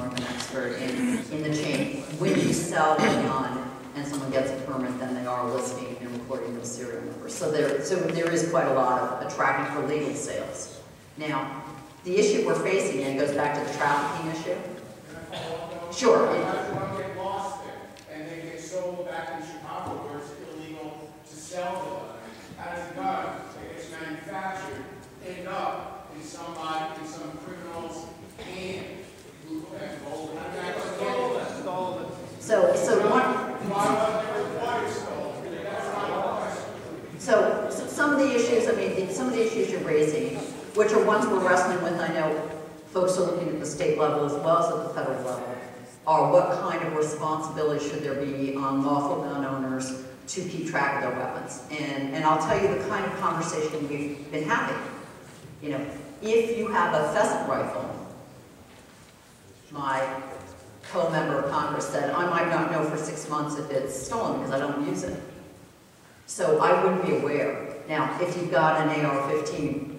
more of an expert in the chain. When you sell a gun and someone gets a permit, then they are listing and recording those serial numbers. So there is quite a lot of tracking for legal sales. Now, the issue we're facing, and it goes back to the trafficking issue. Can I follow up though? Sure. How does one get lost there and they get sold back in Chicago where it's illegal to sell the gun? How does the gun that gets manufactured end up in some criminal's hand? So some of the issues, I mean, some of the issues you're raising, which are ones we're wrestling with, I know folks are looking at the state level as well as at the federal level, are what kind of responsibility should there be on lawful gun owners to keep track of their weapons? And I'll tell you the kind of conversation we've been having. You know, if you have a pheasant rifle, my co-member of Congress said, I might not know for 6 months if it's stolen because I don't use it. So I wouldn't be aware. Now, if you've got an AR-15,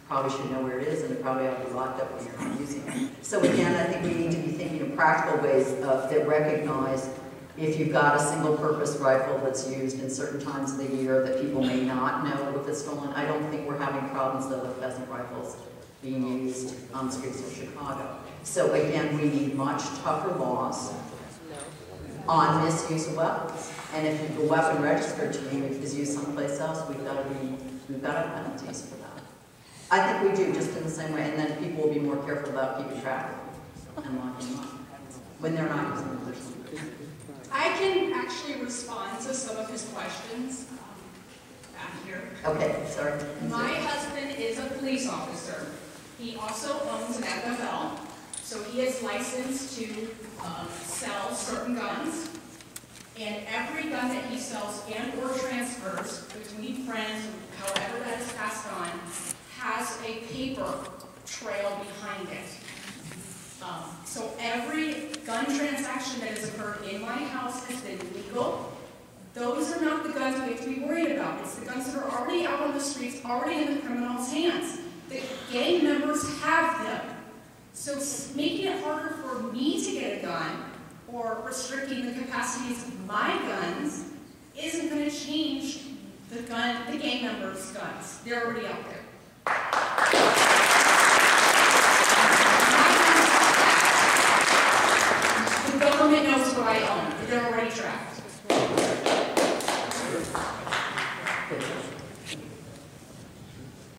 probably should know where it is, and it probably ought to be locked up when you're not using it. So again, I think we need to be thinking of practical ways that recognize if you've got a single-purpose rifle that's used in certain times of the year that people may not know if it's stolen. I don't think we're having problems, though, with pheasant rifles being used on the streets of Chicago. So again, we need much tougher laws on misuse of weapons. And if the weapon registered to you is used someplace else, we've got to have penalties for that. I think we do, just in the same way, and then people will be more careful about keeping track of them and locking them up when they're not using them. I can actually respond to some of his questions back here. Okay, sorry. My husband is a police officer. He also owns an FFL, so he is licensed to sell certain guns. And every gun that he sells and or transfers between friends, however that is passed on, has a paper trail behind it. So every gun transaction that has occurred in my house has been legal. Those are not the guns we have to be worried about. It's the guns that are already out on the streets, already in the criminal's hands. The gang members have them. So making it harder for me to get a gun or restricting the capacities of my guns isn't going to change the gang members' guns. They're already out there.